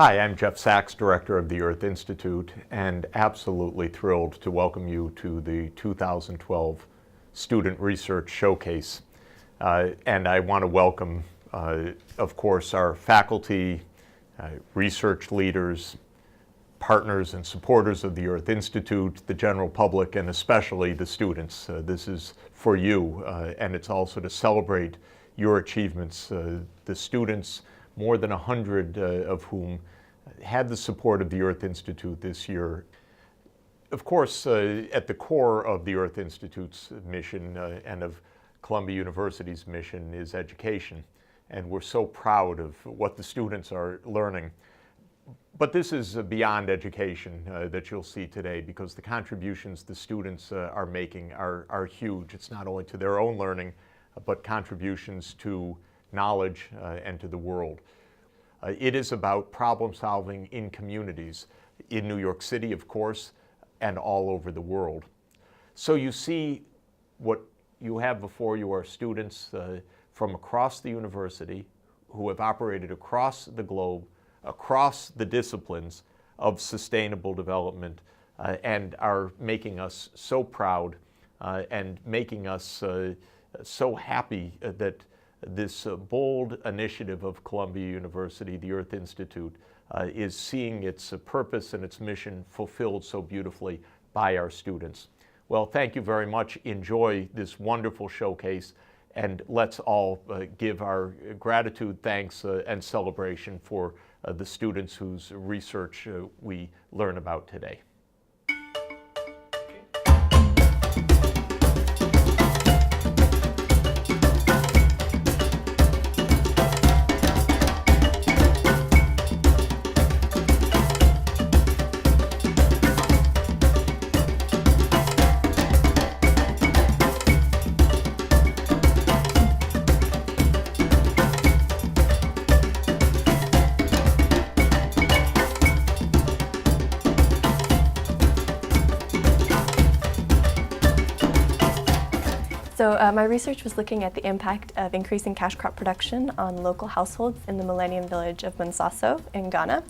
Hi, I'm Jeff Sachs, Director of the Earth Institute, and absolutely thrilled to welcome you to the 2012 Student Research Showcase. And I want to welcome, of course, our faculty, research leaders, partners and supporters of the Earth Institute, the general public, and especially the students. This is for you, and it's also to celebrate your achievements. The students, more than 100 of whom had the support of the Earth Institute this year. Of course, at the core of the Earth Institute's mission and of Columbia University's mission is education. And we're so proud of what the students are learning. But this is beyond education that you'll see today, because the contributions the students are making are huge. It's not only to their own learning, but contributions to knowledge and to the world. It is about problem solving in communities, in New York City, of course, and all over the world. So you see what you have before you are students from across the university who have operated across the globe, across the disciplines of sustainable development, and are making us so proud and making us so happy that this bold initiative of Columbia University, the Earth Institute, is seeing its purpose and its mission fulfilled so beautifully by our students. Well, thank you very much. Enjoy this wonderful showcase, and let's all give our gratitude, thanks, and celebration for the students whose research we learn about today. So my research was looking at the impact of increasing cash crop production on local households in the Millennium Village of Mansasso in Ghana.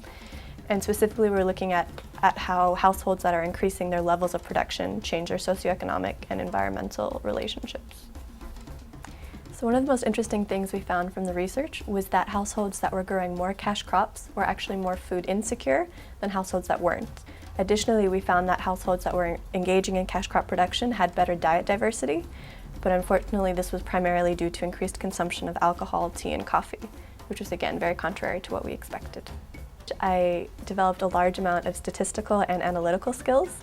And specifically, we're looking at how households that are increasing their levels of production change their socioeconomic and environmental relationships. So one of the most interesting things we found from the research was that households that were growing more cash crops were actually more food insecure than households that weren't. Additionally, we found that households that were engaging in cash crop production had better diet diversity, but unfortunately this was primarily due to increased consumption of alcohol, tea, and coffee, which was again very contrary to what we expected. I developed a large amount of statistical and analytical skills.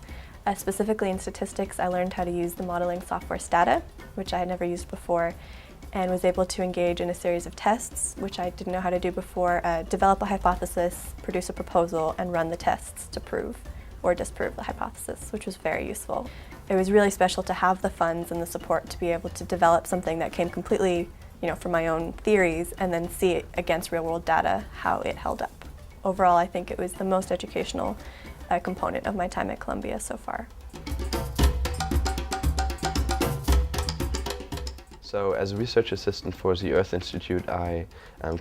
Specifically in statistics, I learned how to use the modeling software Stata, which I had never used before, and was able to engage in a series of tests, which I didn't know how to do before, develop a hypothesis, produce a proposal, and run the tests to prove or disprove the hypothesis, which was very useful. It was really special to have the funds and the support to be able to develop something that came completely, from my own theories, and then see it against real-world data, how it held up. Overall, I think it was the most educational component of my time at Columbia so far. So as a research assistant for the Earth Institute, I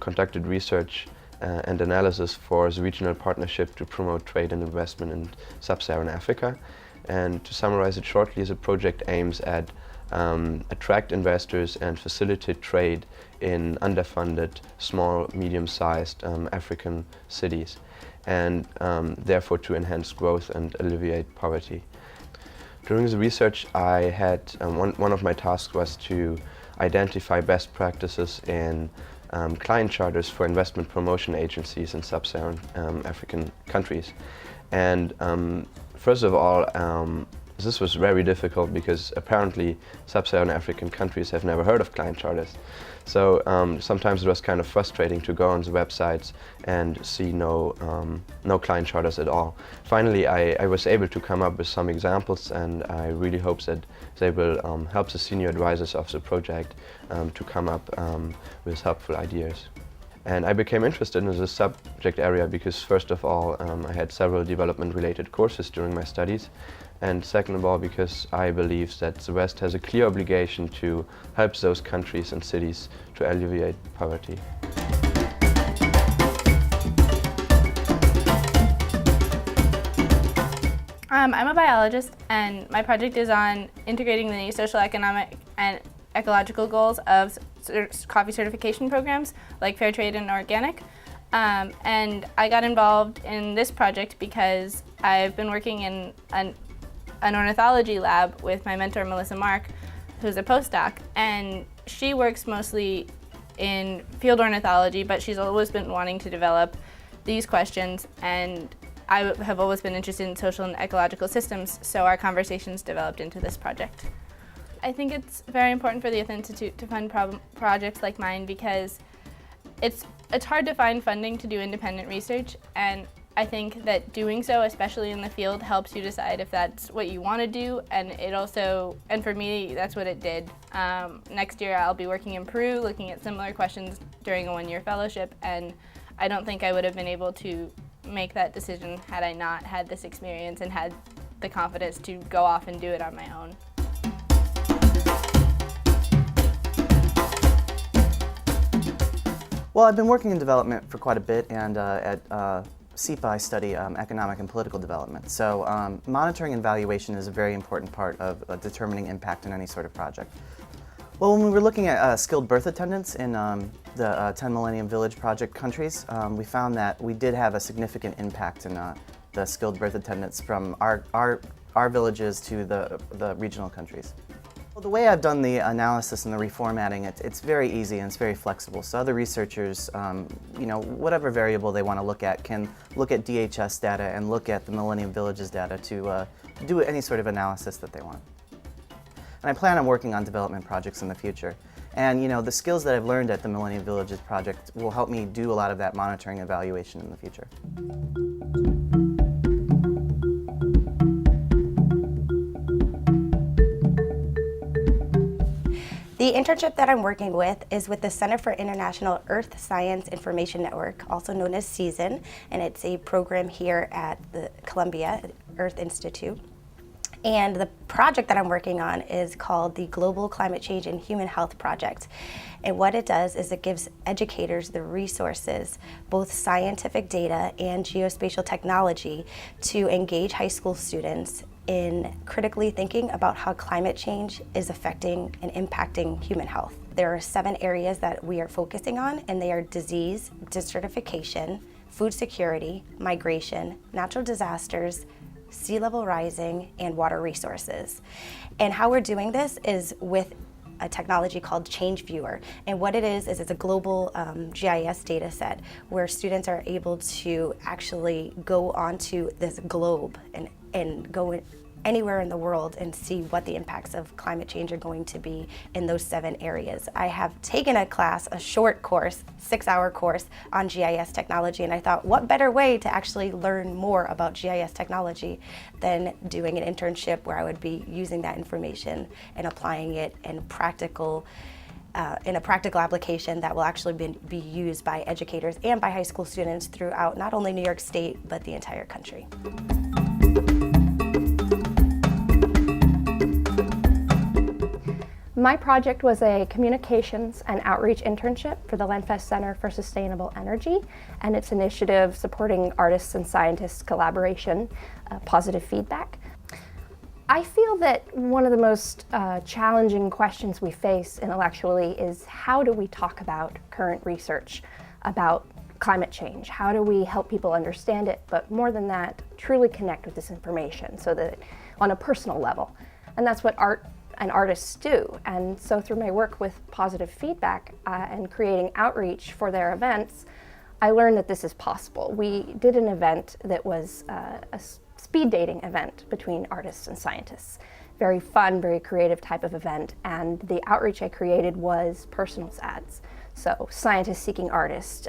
conducted research and analysis for the regional partnership to promote trade and investment in sub-Saharan Africa. And to summarize it shortly, the project aims at attract investors and facilitate trade in underfunded, small, medium-sized African cities, and therefore to enhance growth and alleviate poverty. During the research, I had one of my tasks was to identify best practices in client charters for investment promotion agencies in sub-Saharan African countries. And first of all, this was very difficult because apparently sub-Saharan African countries have never heard of client charters. So sometimes it was kind of frustrating to go on the websites and see no client charters at all. Finally, I was able to come up with some examples, and I really hope that they will help the senior advisors of the project to come up with helpful ideas. And I became interested in this subject area because, first of all, I had several development-related courses during my studies, and second of all, because I believe that the West has a clear obligation to help those countries and cities to alleviate poverty. I'm a biologist, and my project is on integrating the social, economic, and ecological goals of coffee certification programs like fair trade and organic. And I got involved in this project because I've been working in an ornithology lab with my mentor, Melissa Mark, who's a postdoc, and she works mostly in field ornithology, but she's always been wanting to develop these questions, and I have always been interested in social and ecological systems, so our conversations developed into this project. I think it's very important for the Youth Institute to fund projects like mine because it's hard to find funding to do independent research, and I think that doing so, especially in the field, helps you decide if that's what you want to do, and it also, and for me, that's what it did. Next year I'll be working in Peru, looking at similar questions during a one-year fellowship, and I don't think I would have been able to make that decision had I not had this experience and had the confidence to go off and do it on my own. Well, I've been working in development for quite a bit, and at SEPA I study economic and political development. So monitoring and evaluation is a very important part of determining impact in any sort of project. Well, when we were looking at skilled birth attendance in the 10 Millennium Village Project countries, we found that we did have a significant impact in the skilled birth attendance from our villages to the regional countries. Well, the way I've done the analysis and the reformatting, it's very easy and it's very flexible. So other researchers, whatever variable they want to look at, can look at DHS data and look at the Millennium Villages data to do any sort of analysis that they want. And I plan on working on development projects in the future. And the skills that I've learned at the Millennium Villages project will help me do a lot of that monitoring and evaluation in the future. The internship that I'm working with is with the Center for International Earth Science Information Network, also known as CEASN, and it's a program here at the Columbia Earth Institute. And the project that I'm working on is called the Global Climate Change and Human Health Project. And what it does is it gives educators the resources, both scientific data and geospatial technology, to engage high school students in critically thinking about how climate change is affecting and impacting human health. There are 7 areas that we are focusing on, and they are disease, desertification, food security, migration, natural disasters, sea level rising, and water resources. And how we're doing this is with a technology called Change Viewer. And what it is it's a global GIS data set where students are able to actually go onto this globe and go anywhere in the world and see what the impacts of climate change are going to be in those 7 areas. I have taken a short course, 6-hour course on GIS technology, and I thought, what better way to actually learn more about GIS technology than doing an internship where I would be using that information and applying it in a practical application that will actually be used by educators and by high school students throughout not only New York State, but the entire country. My project was a communications and outreach internship for the Lenfest Center for Sustainable Energy and its initiative supporting artists and scientists' collaboration, positive feedback. I feel that one of the most challenging questions we face intellectually is how do we talk about current research about climate change? How do we help people understand it, but more than that, truly connect with this information so that on a personal level? And that's what art and artists do. And so through my work with positive feedback and creating outreach for their events, I learned that this is possible. We did an event that was a speed dating event between artists and scientists. Very fun, very creative type of event. And the outreach I created was personals ads. So scientists seeking artists,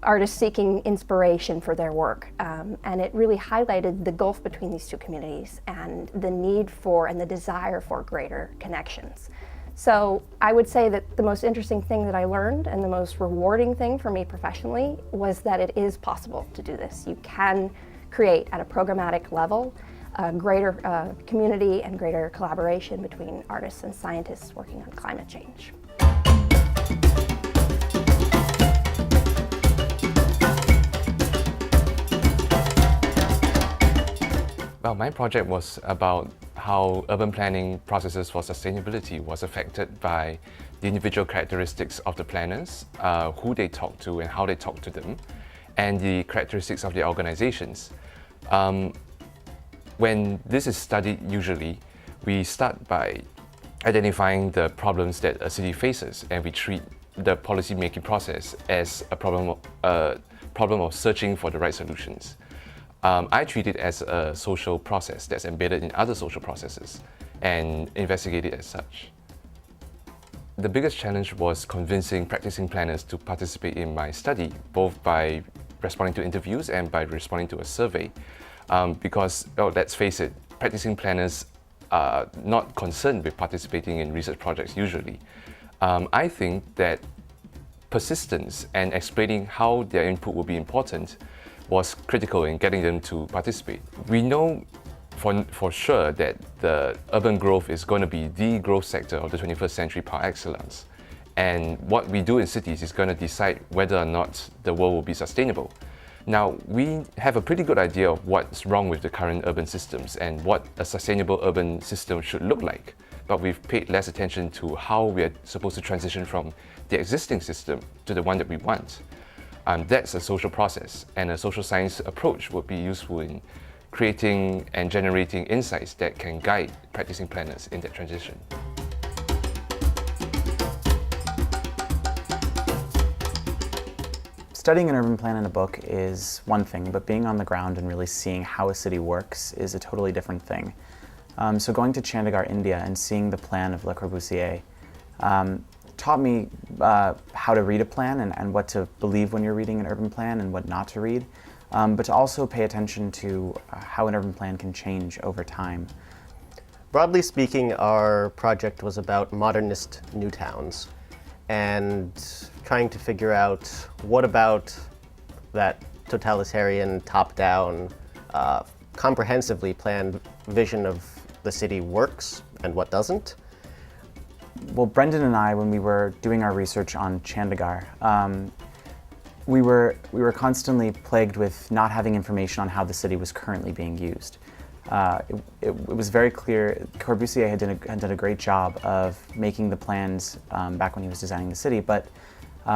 artists seeking inspiration for their work. And it really highlighted the gulf between these two communities and the need for and the desire for greater connections. So I would say that the most interesting thing that I learned and the most rewarding thing for me professionally was that it is possible to do this. You can create at a programmatic level a greater community and greater collaboration between artists and scientists working on climate change. Well, my project was about how urban planning processes for sustainability was affected by the individual characteristics of the planners, who they talk to and how they talk to them, and the characteristics of the organizations. When this is studied, usually, we start by identifying the problems that a city faces, and we treat the policy-making process as a problem of searching for the right solutions. I treat it as a social process that's embedded in other social processes and investigate it as such. The biggest challenge was convincing practicing planners to participate in my study, both by responding to interviews and by responding to a survey. Because, let's face it, practicing planners are not concerned with participating in research projects usually. I think that persistence and explaining how their input will be important was critical in getting them to participate. We know for sure that the urban growth is going to be the growth sector of the 21st century par excellence. And what we do in cities is going to decide whether or not the world will be sustainable. Now, we have a pretty good idea of what's wrong with the current urban systems and what a sustainable urban system should look like. But we've paid less attention to how we're supposed to transition from the existing system to the one that we want. That's a social process, and a social science approach would be useful in creating and generating insights that can guide practicing planners in that transition. Studying an urban plan in a book is one thing, but being on the ground and really seeing how a city works is a totally different thing. So going to Chandigarh, India, and seeing the plan of Le Corbusier taught me how to read a plan and what to believe when you're reading an urban plan and what not to read, but to also pay attention to how an urban plan can change over time. Broadly speaking, our project was about modernist new towns and trying to figure out what about that totalitarian, top-down, comprehensively planned vision of the city works and what doesn't. Well, Brendan and I, when we were doing our research on Chandigarh, we were constantly plagued with not having information on how the city was currently being used. It was very clear Corbusier had done a great job of making the plans back when he was designing the city, but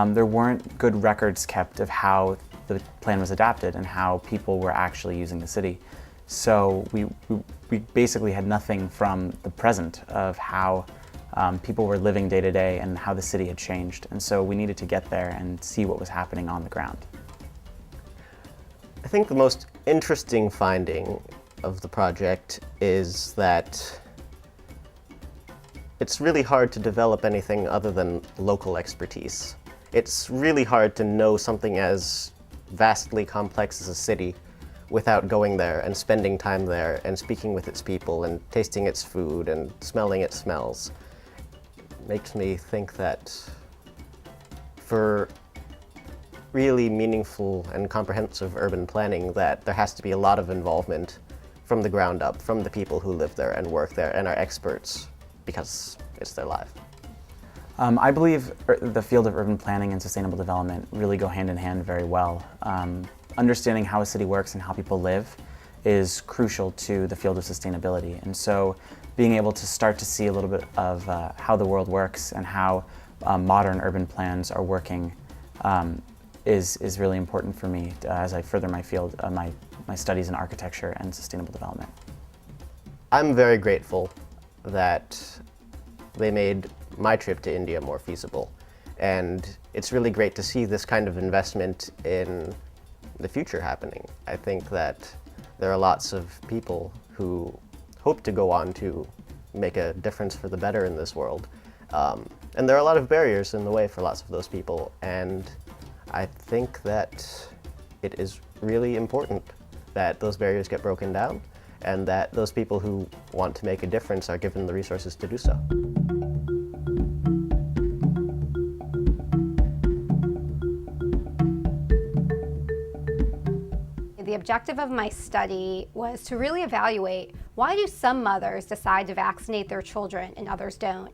there weren't good records kept of how the plan was adapted and how people were actually using the city. So we basically had nothing from the present of how people were living day to day and how the city had changed. And so we needed to get there and see what was happening on the ground. I think the most interesting finding of the project is that it's really hard to develop anything other than local expertise. It's really hard to know something as vastly complex as a city without going there and spending time there and speaking with its people and tasting its food and smelling its smells. It makes me think that for really meaningful and comprehensive urban planning that there has to be a lot of involvement from the ground up, from the people who live there and work there and are experts because it's their life. I believe the field of urban planning and sustainable development really go hand in hand very well. Understanding how a city works and how people live is crucial to the field of sustainability. And so being able to start to see a little bit of how the world works and how modern urban plans are working is really important for me as I further my field, my studies in architecture and sustainable development. I'm very grateful that they made my trip to India more feasible. And it's really great to see this kind of investment in the future happening. I think that there are lots of people who hope to go on to make a difference for the better in this world. And there are a lot of barriers in the way for lots of those people. And I think that it is really important that those barriers get broken down and that those people who want to make a difference are given the resources to do so. The objective of my study was to really evaluate why do some mothers decide to vaccinate their children and others don't.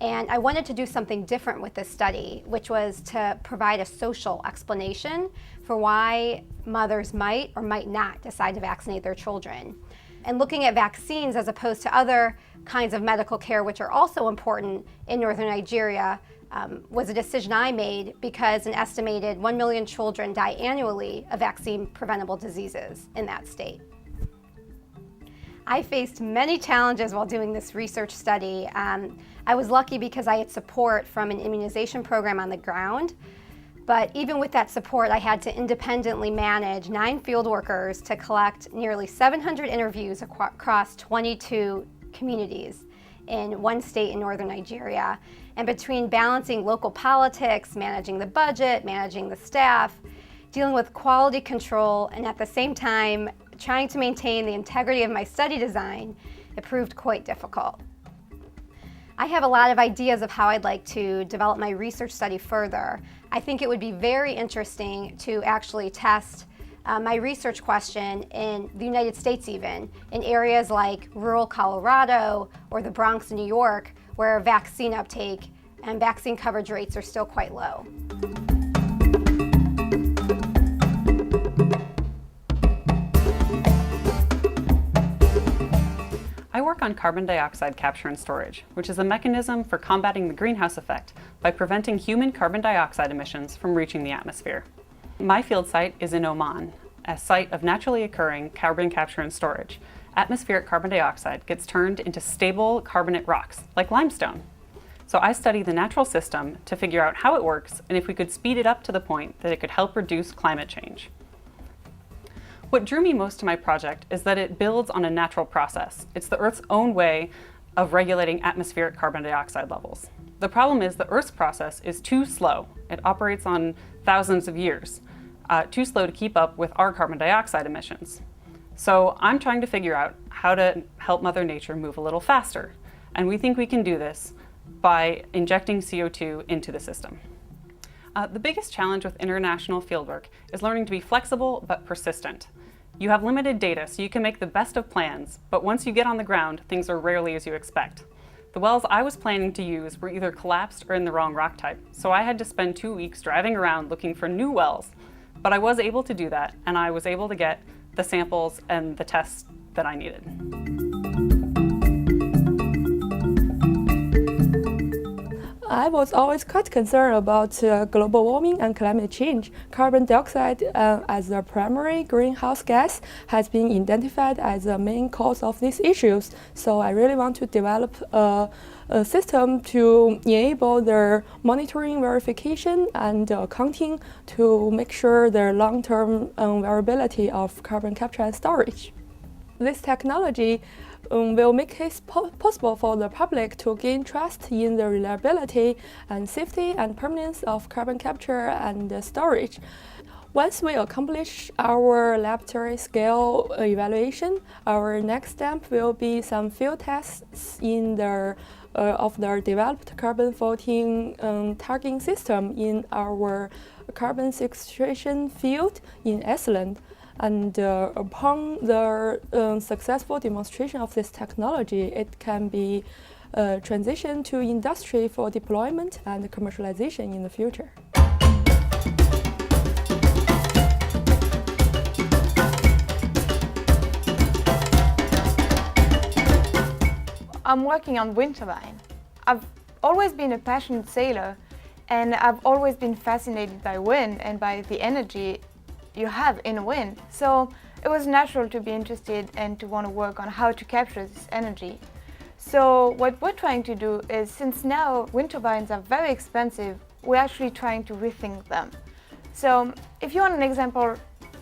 And I wanted to do something different with this study, which was to provide a social explanation for why mothers might or might not decide to vaccinate their children. and looking at vaccines as opposed to other kinds of medical care, which are also important in northern Nigeria, was a decision I made because an estimated 1 million children die annually of vaccine-preventable diseases in that state. I faced many challenges while doing this research study. I was lucky because I had support from an immunization program on the ground, but even with that support, I had to independently manage 9 field workers to collect nearly 700 interviews across 22 communities in one state in northern Nigeria. And between balancing local politics, managing the budget, managing the staff, dealing with quality control, and at the same time trying to maintain the integrity of my study design, it proved quite difficult. I have a lot of ideas of how I'd like to develop my research study further. I think it would be very interesting to actually test my research question in the United States even, in areas like rural Colorado or the Bronx, New York, where vaccine uptake and vaccine coverage rates are still quite low. I work on carbon dioxide capture and storage, which is a mechanism for combating the greenhouse effect by preventing human carbon dioxide emissions from reaching the atmosphere. My field site is in Oman, a site of naturally occurring carbon capture and storage. Atmospheric carbon dioxide gets turned into stable carbonate rocks, like limestone. So I study the natural system to figure out how it works and if we could speed it up to the point that it could help reduce climate change. What drew me most to my project is that it builds on a natural process. It's the Earth's own way of regulating atmospheric carbon dioxide levels. The problem is the Earth's process is too slow. It operates on thousands of years, too slow to keep up with our carbon dioxide emissions. So I'm trying to figure out how to help Mother Nature move a little faster. And we think we can do this by injecting CO2 into the system. The biggest challenge with international fieldwork is learning to be flexible but persistent. You have limited data, so you can make the best of plans, but once you get on the ground, things are rarely as you expect. The wells I was planning to use were either collapsed or in the wrong rock type, so I had to spend 2 weeks driving around looking for new wells. But I was able to do that, and I was able to get the samples and the tests that I needed. I was always quite concerned about global warming and climate change. Carbon dioxide as the primary greenhouse gas has been identified as the main cause of these issues. So I really want to develop a system to enable their monitoring, verification, and accounting to make sure the long-term viability of carbon capture and storage. This technology will make it possible for the public to gain trust in the reliability and safety and permanence of carbon capture and storage. Once we accomplish our laboratory scale evaluation, our next step will be some field tests in of the developed carbon 14 tagging system in our carbon sequestration field in Iceland. And upon the successful demonstration of this technology, it can be transitioned to industry for deployment and commercialization in the future. I'm working on wind turbine. I've always been a passionate sailor, and I've always been fascinated by wind and by the energy you have in wind. So it was natural to be interested and to want to work on how to capture this energy. So what we're trying to do is, since now wind turbines are very expensive, we're actually trying to rethink them. So if you want an example,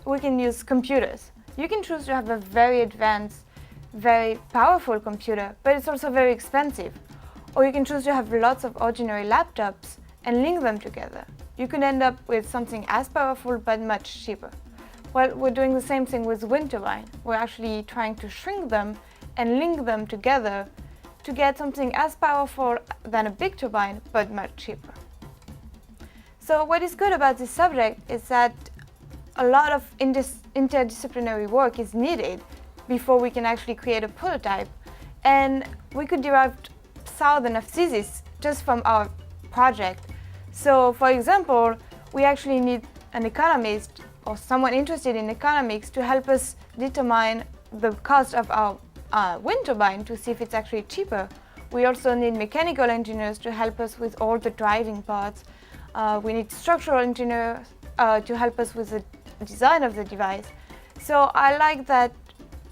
we can use computers. You can choose to have a very advanced, very powerful computer, but it's also very expensive. Or you can choose to have lots of ordinary laptops and link them together. You could end up with something as powerful but much cheaper. Well, we're doing the same thing with wind turbine. We're actually trying to shrink them and link them together to get something as powerful than a big turbine but much cheaper. So what is good about this subject is that a lot of interdisciplinary work is needed before we can actually create a prototype, and we could derive thousands of theses just from our project. So, for example, we actually need an economist or someone interested in economics to help us determine the cost of our wind turbine to see if it's actually cheaper. We also need mechanical engineers to help us with all the driving parts. We need structural engineers to help us with the design of the device. So I like that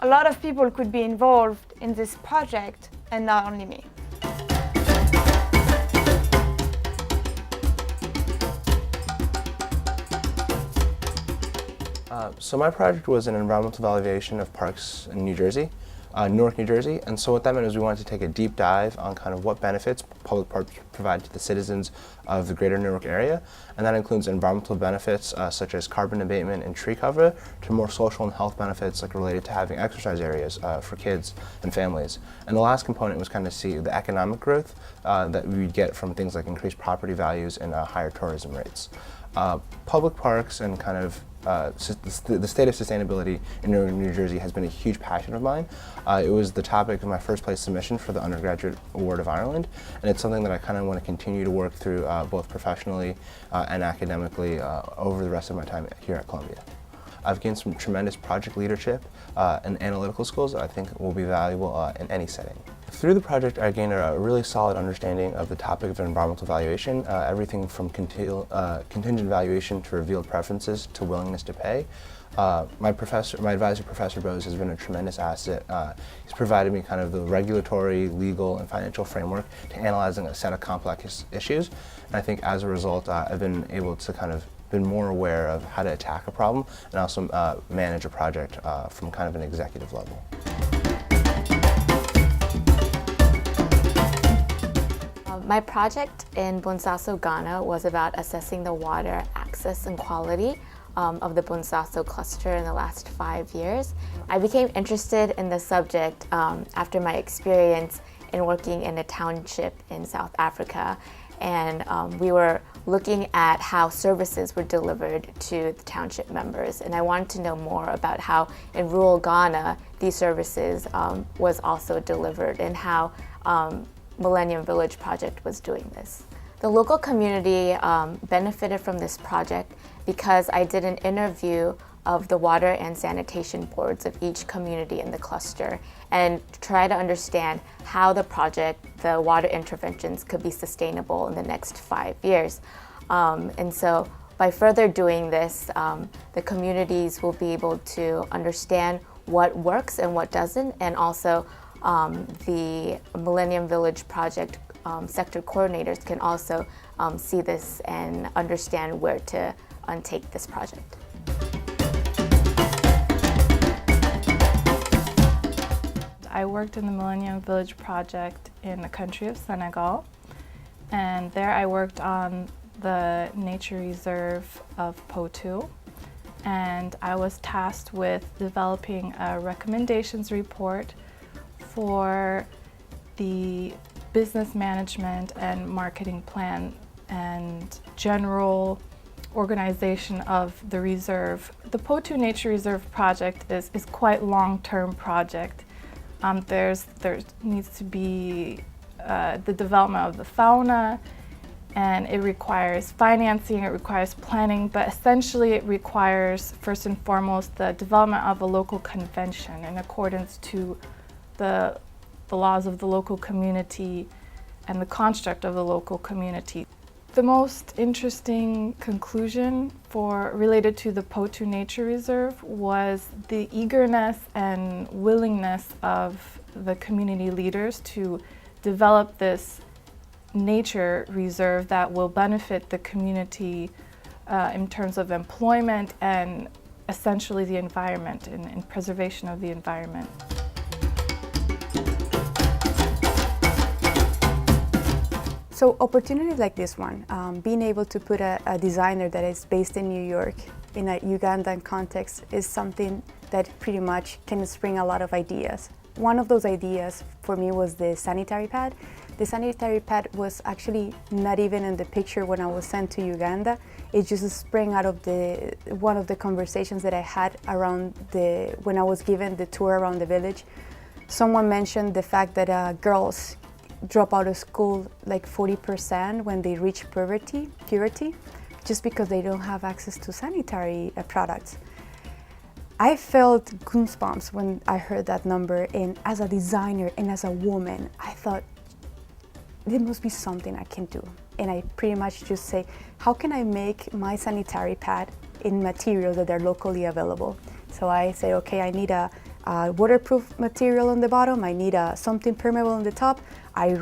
a lot of people could be involved in this project and not only me. So my project was an environmental evaluation of parks in New Jersey, Newark, New Jersey. And so what that meant is we wanted to take a deep dive on kind of what benefits public parks provide to the citizens of the greater Newark area. And that includes environmental benefits such as carbon abatement and tree cover, to more social and health benefits like related to having exercise areas for kids and families. And the last component was kind of see the economic growth that we'd get from things like increased property values and higher tourism rates. Public parks and kind of the state of sustainability in New Jersey has been a huge passion of mine. It was the topic of my first place submission for the Undergraduate Award of Ireland, and it's something that I kind of want to continue to work through both professionally and academically over the rest of my time here at Columbia. I've gained some tremendous project leadership and analytical skills that I think will be valuable in any setting. Through the project, I gained a really solid understanding of the topic of environmental evaluation, everything from contingent valuation to revealed preferences to willingness to pay. My advisor, Professor Bose, has been a tremendous asset. He's provided me kind of the regulatory, legal, and financial framework to analyzing a set of complex issues. And I think as a result, I've been able to kind of been more aware of how to attack a problem and also manage a project from kind of an executive level. My project in Bonsaso, Ghana was about assessing the water access and quality of the Bonsaso cluster in the last 5 years. I became interested in the subject after my experience in working in a township in South Africa, and we were looking at how services were delivered to the township members, and I wanted to know more about how in rural Ghana these services was also delivered and how Millennium Village Project was doing this. The local community benefited from this project because I did an interview of the water and sanitation boards of each community in the cluster and try to understand how the project, the water interventions, could be sustainable in the next 5 years. And so by further doing this, the communities will be able to understand what works and what doesn't, and also the Millennium Village Project sector coordinators can also see this and understand where to undertake this project. I worked in the Millennium Village Project in the country of Senegal, and there I worked on the nature reserve of Potou, and I was tasked with developing a recommendations report for the business management and marketing plan and general organization of the reserve. The Potou Nature Reserve project is quite long-term project. There needs to be the development of the fauna, and it requires financing, it requires planning, but essentially it requires first and foremost the development of a local convention in accordance to the laws of the local community and the construct of the local community. The most interesting conclusion related to the Potou Nature Reserve was the eagerness and willingness of the community leaders to develop this nature reserve that will benefit the community in terms of employment and essentially the environment and preservation of the environment. So opportunities like this one, being able to put a designer that is based in New York in a Ugandan context is something that pretty much can spring a lot of ideas. One of those ideas for me was the sanitary pad. The sanitary pad was actually not even in the picture when I was sent to Uganda. It just sprang out of one of the conversations that I had around when I was given the tour around the village. Someone mentioned the fact that girls drop out of school like 40% when they reach puberty, just because they don't have access to sanitary products. I felt goosebumps when I heard that number, and as a designer and as a woman, I thought, there must be something I can do. And I pretty much just say, how can I make my sanitary pad in materials that are locally available? So I say, okay, I need a waterproof material on the bottom, I need something permeable on the top. I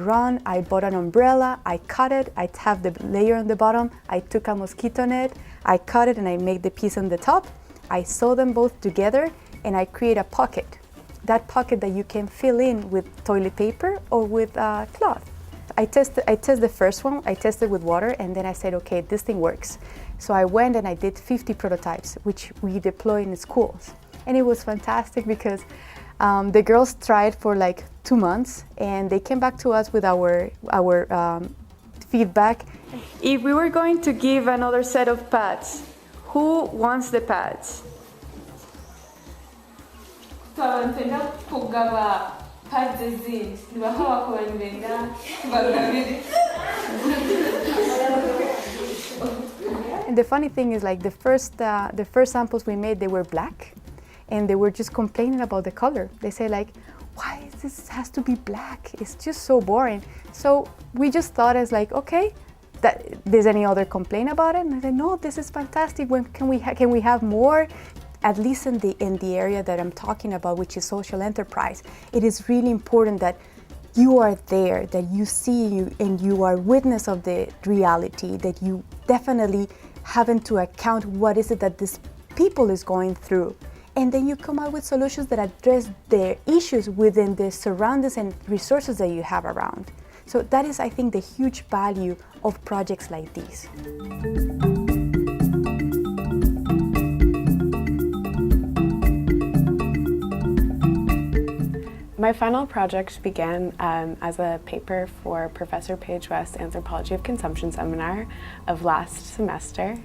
bought an umbrella, I cut it, I have the layer on the bottom, I took a mosquito net, I cut it and I make the piece on the top. I sew them both together and I create a pocket. That pocket that you can fill in with toilet paper or with cloth. I test the first one, I tested with water, and then I said, okay, this thing works. So I went and I did 50 prototypes, which we deploy in schools. And it was fantastic because the girls tried for like 2 months, and they came back to us with our feedback. If we were going to give another set of pads, who wants the pads? And the funny thing is, like the first samples we made, they were black, and they were just complaining about the color. They say like, why is this has to be black? It's just so boring. So we just thought as like, okay, there's any other complaint about it? And I said, no, this is fantastic. When can we have more? At least in the area that I'm talking about, which is social enterprise, it is really important that you are there, that you see you and you are witness of the reality, that you definitely have into account what is it that this people is going through. And then you come out with solutions that address their issues within the surroundings and resources that you have around. So that is, I think, the huge value of projects like these. My final project began as a paper for Professor Paige West's Anthropology of Consumption seminar of last semester.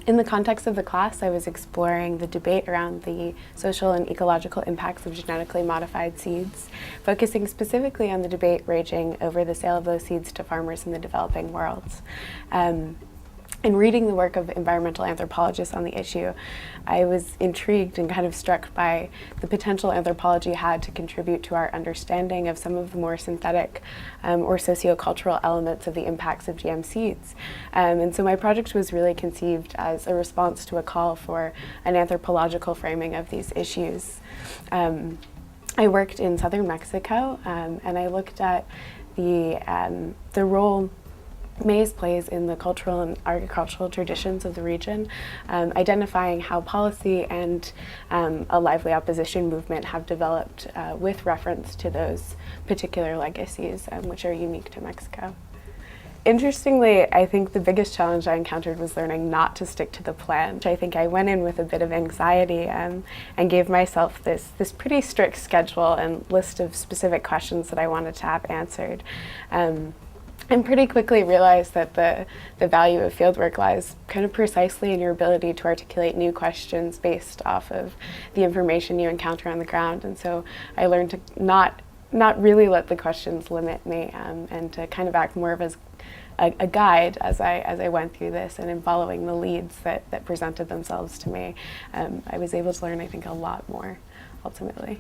In the context of the class, I was exploring the debate around the social and ecological impacts of genetically modified seeds, focusing specifically on the debate raging over the sale of those seeds to farmers in the developing world. In reading the work of environmental anthropologists on the issue, I was intrigued and kind of struck by the potential anthropology had to contribute to our understanding of some of the more synthetic or sociocultural elements of the impacts of GM seeds. And so my project was really conceived as a response to a call for an anthropological framing of these issues. I worked in southern Mexico, and I looked at the role maize plays in the cultural and agricultural traditions of the region, identifying how policy and a lively opposition movement have developed with reference to those particular legacies, which are unique to Mexico. Interestingly, I think the biggest challenge I encountered was learning not to stick to the plan. I think I went in with a bit of anxiety and gave myself this pretty strict schedule and list of specific questions that I wanted to have answered. And pretty quickly realized that the value of fieldwork lies kind of precisely in your ability to articulate new questions based off of the information you encounter on the ground. And so I learned to not really let the questions limit me, and to kind of act more of as a guide as I went through this, and in following the leads that presented themselves to me. I was able to learn, I think, a lot more ultimately.